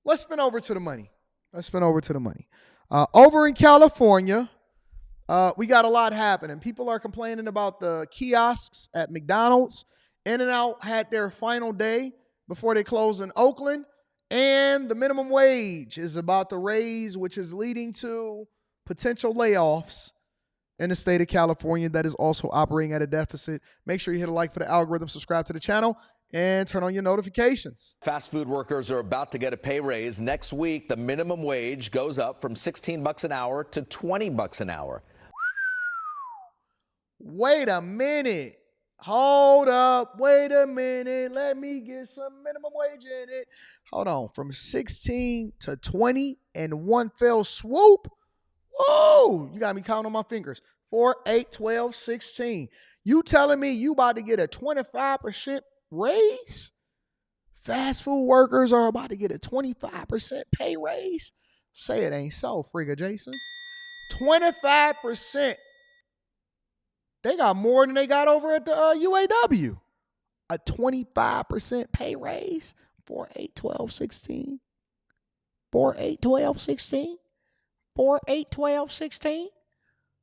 let's spin over to the money. Over in California, we got a lot happening. People are complaining about the kiosks at McDonald's. In-N-Out had their final day before they closed in Oakland. And the minimum wage is about to raise, which is leading to potential layoffs in the state of California that is also operating at a deficit. Make sure you hit a like for the algorithm, subscribe to the channel, and turn on your notifications. Fast food workers are about to get a pay raise. Next week, the minimum wage goes up from $16 an hour to $20 an hour. Wait a minute. Hold up. Wait a minute. Let me get some minimum wage in it. Hold on. From 16 to 20 in one fell swoop. Whoa. You got me counting on my fingers. 4, 8, 12, 16. You telling me you about to get a 25% raise? Fast food workers are about to get a 25% pay raise? Say it ain't so, Frigga Jason. 25%. They got more than they got over at the UAW. A 25% pay raise. 4, 8, 12, 16. 4, 8, 12, 16. 4, 8, 12, 16.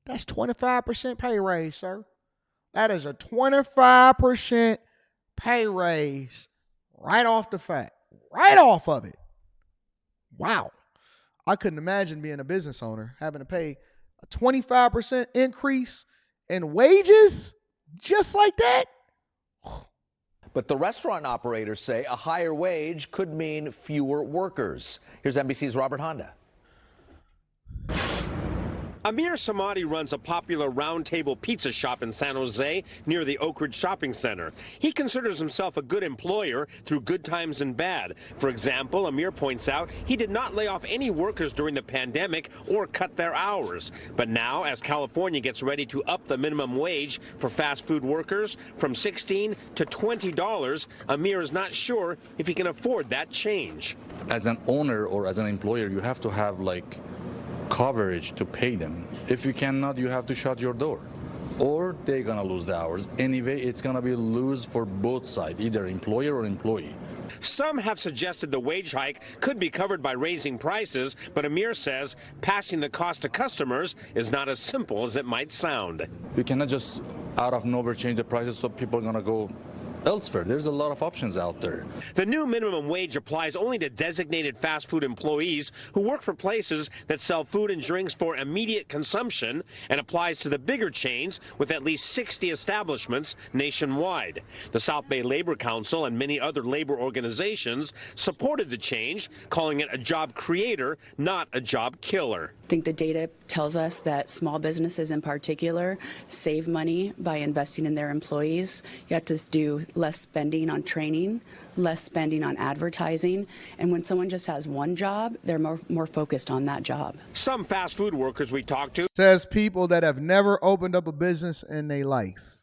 That's 25% pay raise, sir. That is a 25% pay raise right off the fact. Right off of it. Wow. I couldn't imagine being a business owner having to pay a 25% increase in wages just like that. But the restaurant operators say a higher wage could mean fewer workers. Here's NBC's Robert Honda. Amir Samadi runs a popular round-table pizza shop in San Jose near the Oak Ridge Shopping Center. He considers himself a good employer through good times and bad. For example, Amir points out he did not lay off any workers during the pandemic or cut their hours. But now, as California gets ready to up the minimum wage for fast food workers from $16 to $20, Amir is not sure if he can afford that change. As an owner or as an employer, you have to have coverage to pay them. If you cannot, you have to shut your door, or they're gonna lose the hours. Anyway, it's gonna be lose for both sides, either employer or employee. Some have suggested the wage hike could be covered by raising prices, but Amir says passing the cost to customers is not as simple as it might sound. You cannot just out of nowhere change the prices so people are gonna go elsewhere. There's a lot of options out there. The new minimum wage applies only to designated fast food employees who work for places that sell food and drinks for immediate consumption, and applies to the bigger chains with at least 60 establishments nationwide. The South Bay Labor Council and many other labor organizations supported the change, calling it a job creator, not a job killer. I think the data tells us that small businesses in particular save money by investing in their employees. You have to do less spending on training, less spending on advertising, and when someone just has one job, they're more focused on that job. Some fast food workers we talked to says people that have never opened up a business in their life.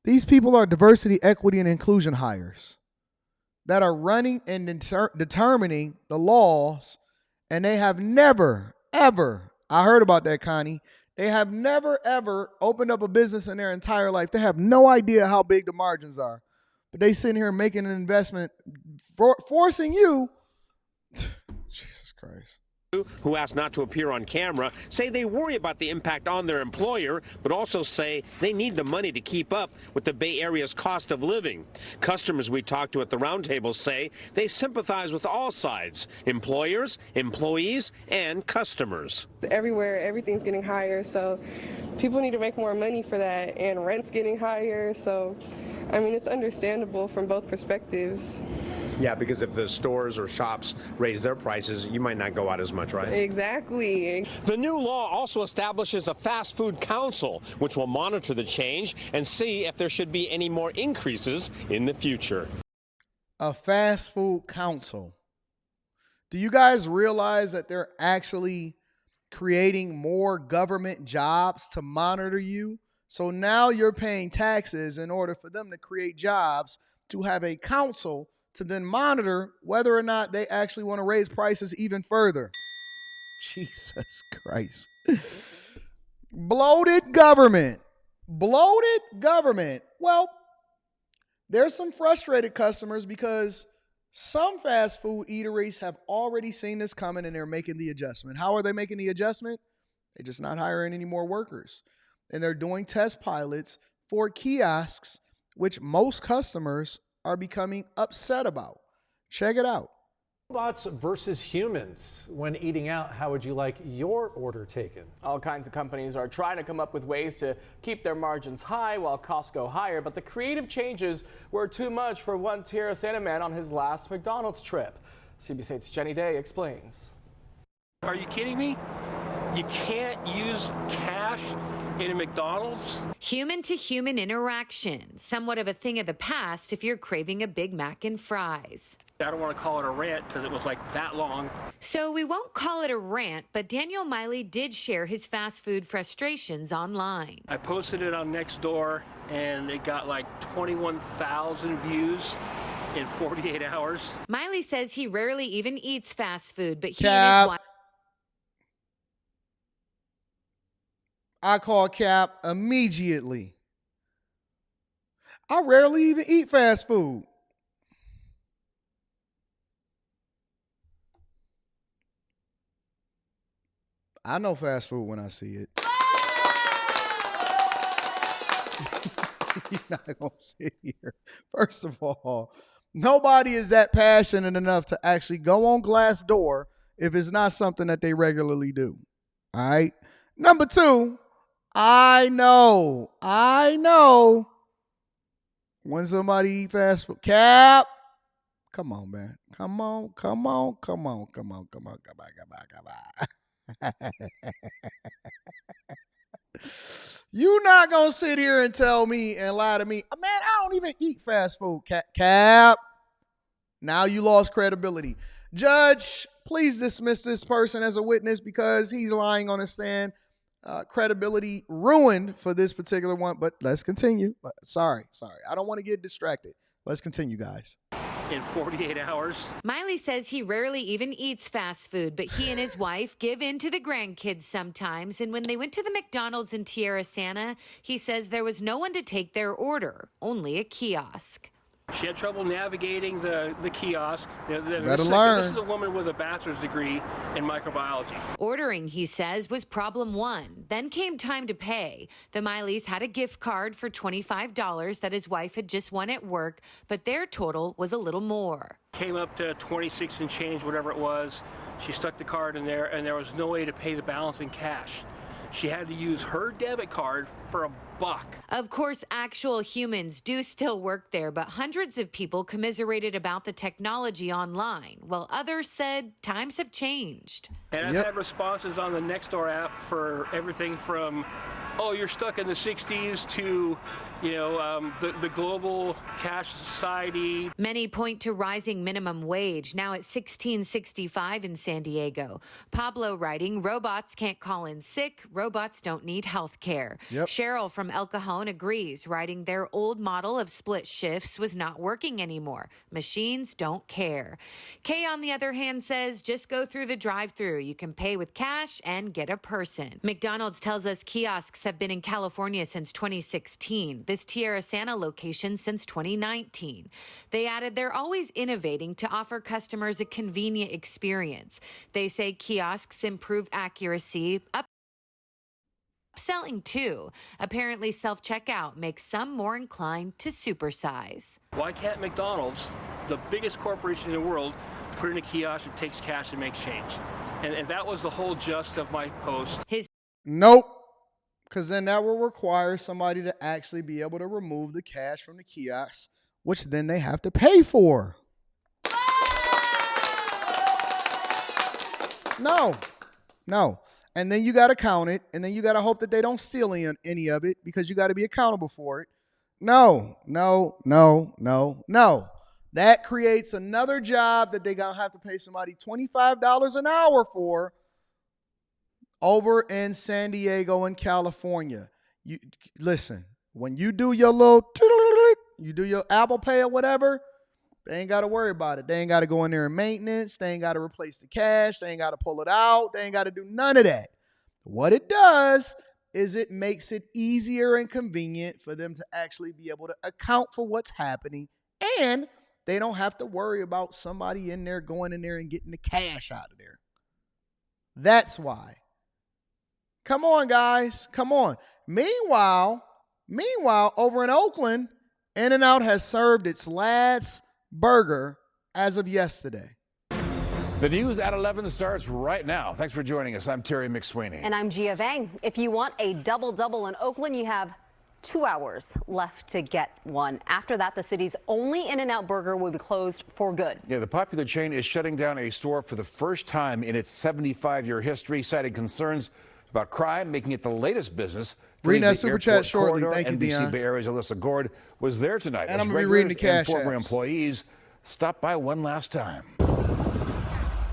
These people are diversity, equity, and inclusion hires that are running and determining the laws, and they have never, ever, I heard about that, Connie, they have never, ever opened up a business in their entire life. They have no idea how big the margins are. But they sitting here making an investment, forcing you. Jesus Christ. Who asked not to appear on camera say they worry about the impact on their employer, but also say they need the money to keep up with the Bay Area's cost of living. Customers we talked to at the roundtable say they sympathize with all sides: employers, employees, and customers. Everywhere, everything's getting higher, so people need to make more money for that, and rent's getting higher, so I mean, it's understandable from both perspectives. Yeah, because if the stores or shops raise their prices, you might not go out as much, right? Exactly. The new law also establishes a fast food council, which will monitor the change and see if there should be any more increases in the future. A fast food council. Do you guys realize that they're actually creating more government jobs to monitor you? So now you're paying taxes in order for them to create jobs, to have a council to then monitor whether or not they actually want to raise prices even further. Jesus Christ. Bloated government. Bloated government. Well, there's some frustrated customers because Some fast food eateries have already seen this coming and they're making the adjustment. How are they making the adjustment? They're just not hiring any more workers. And they're doing test pilots for kiosks, which most customers are becoming upset about. Check it out. Robots versus humans. When eating out, how would you like your order taken? All kinds of companies are trying to come up with ways to keep their margins high while costs go higher, but the creative changes were too much for one Tierra Santa man on his last McDonald's trip. CBS 8's Jenny Day explains. Are you kidding me? You can't use cash in a McDonald's? Human-to-human interaction, somewhat of a thing of the past if you're craving a Big Mac and fries. I don't want to call it a rant because it was like that long. So we won't call it a rant, but Daniel Miley did share his fast food frustrations online. I posted it on Nextdoor and it got like 21,000 views in 48 hours. Miley says he rarely even eats fast food, but he Cap. and his wife... I call Cap immediately. I rarely even eat fast food. I know fast food when I see it. You're not going to sit here. First of all, nobody is that passionate enough to actually go on Glassdoor if it's not something that they regularly do. All right. Number two, I know when somebody eat fast food. Cap, come on, man. Come on. You not gonna sit here and tell me and lie to me, man, I don't even eat fast food. Cap. Now you lost credibility. Judge, please dismiss this person as a witness because he's lying on the stand. Credibility ruined for this particular one, but let's continue. Sorry. I don't want to get distracted. Let's continue, guys. In 48 hours. Miley says he rarely even eats fast food, but he and his wife give in to the grandkids sometimes. And when they went to the McDonald's in Tierra Santa, he says there was no one to take their order, only a kiosk. She had trouble navigating the kiosk. Better learn. This is a woman with a bachelor's degree in microbiology. Ordering, he says, was problem one. Then came time to pay. The Mileys had a gift card for $25 that his wife had just won at work, but their total was a little more. Came up to 26 and change, whatever it was. She stuck the card in there, and there was no way to pay the balance in cash. She had to use her debit card for $1. Of course, actual humans do still work there, but hundreds of people commiserated about the technology online, while others said times have changed. And I've had responses on the Nextdoor app for everything from, oh, you're stuck in the 60s to, the global cash society. Many point to rising minimum wage, now at $16.65 in San Diego. Pablo writing, robots can't call in sick, robots don't need health care. Yep. Cheryl from El Cajon agrees, writing their old model of split shifts was not working anymore. Machines don't care. Kay, on the other hand, says just go through the drive-thru. You can pay with cash and get a person. McDonald's tells us kiosks have been in California since 2016. This Tierra Santa location since 2019. They added they're always innovating to offer customers a convenient experience. They say kiosks improve accuracy, upselling too. Apparently self-checkout makes some more inclined to supersize. Why can't McDonald's, the biggest corporation in the world, put in a kiosk that takes cash and makes change? And that was the whole gist of my post. Nope. Because then that will require somebody to actually be able to remove the cash from the kiosk, which then they have to pay for. No. And then you got to count it, and then you got to hope that they don't steal any of it because you got to be accountable for it. No. That creates another job that they got to have to pay somebody $25 an hour for over in San Diego and California. You listen, when you do your little, you do your Apple Pay or whatever, they ain't got to worry about it. They ain't got to go in there and maintenance. They ain't got to replace the cash. They ain't got to pull it out. They ain't got to do none of that. What it does is it makes it easier and convenient for them to actually be able to account for what's happening, and they don't have to worry about somebody in there going in there and getting the cash out of there. That's why. Come on, guys. Come on. Meanwhile, over in Oakland, In-N-Out has served its last burger as of yesterday. The news at 11 starts right now. Thanks for joining us. I'm Terry McSweeney. And I'm Gia Vang. If you want a double-double in Oakland, you have 2 hours left to get one. After that, the city's only In-N-Out burger will be closed for good. Yeah, the popular chain is shutting down a store for the first time in its 75-year history, citing concerns about crime, making it the latest business. Reading that super chat shortly. Thank you, NBC Dion. Bay Area's Alyssa Gord was there tonight. And as I'm going to be reading the regulars cash and former apps. employees stopped by one last time.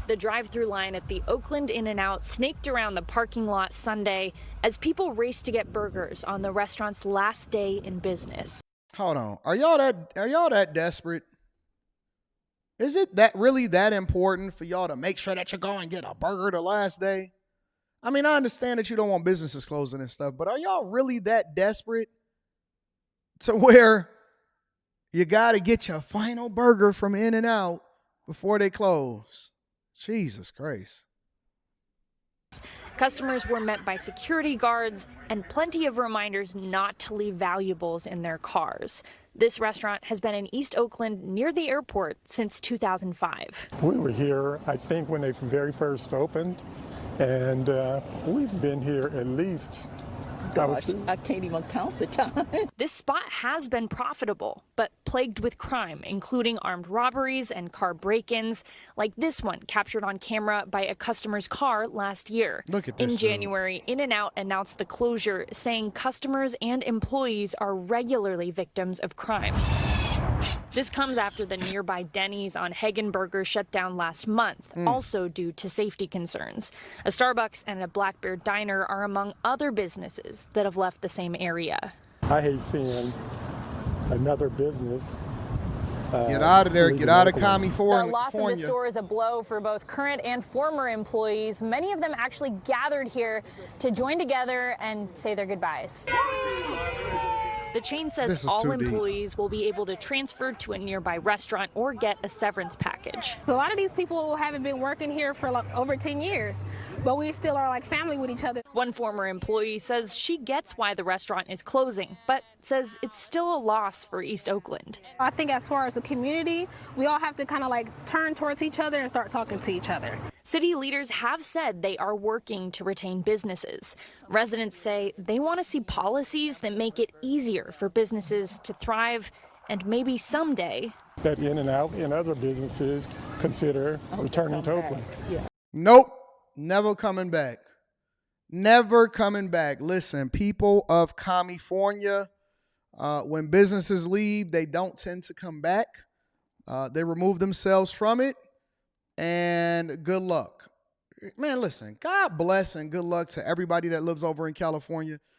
The drive-through line at the Oakland In-N-Out snaked around the parking lot Sunday as people raced to get burgers on the restaurant's last day in business. Hold on. Are y'all that desperate? Is it that really that important for y'all to make sure that you go and get a burger the last day? I mean, I understand that you don't want businesses closing and stuff, but are y'all really that desperate to where you got to get your final burger from In-N-Out before they close? Jesus Christ. Customers were met by security guards and plenty of reminders not to leave valuables in their cars. This restaurant has been in East Oakland near the airport since 2005. We were here, I think, when they very first opened, and we've been here at least, I can't even count the time. This spot has been profitable, but plagued with crime, including armed robberies and car break-ins, like this one captured on camera by a customer's car last year. Look at this. In January, In-N-Out announced the closure, saying customers and employees are regularly victims of crime. This comes after the nearby Denny's on Hagenberger shut down last month, also due to safety concerns. A Starbucks and a Black Bear Diner are among other businesses that have left the same area. I hate seeing another business get out of there. Get out of The loss of the store is a blow for both current and former employees. Many of them actually gathered here to join together and say their goodbyes. The chain says all employees will be able to transfer to a nearby restaurant or get a severance package. A lot of these people haven't been working here for like over 10 years, but we still are like family with each other. One former employee says she gets why the restaurant is closing, but says it's still a loss for East Oakland. I think as far as a community, we all have to kind of like turn towards each other and start talking to each other. City leaders have said they are working to retain businesses. Residents say they want to see policies that make it easier for businesses to thrive and maybe someday that In-N-Out and other businesses consider returning to Oakland. Nope. Never coming back. Never coming back. Listen, people of California, when businesses leave, they don't tend to come back. They remove themselves from it. And good luck. Man, listen, God bless and good luck to everybody that lives over in California.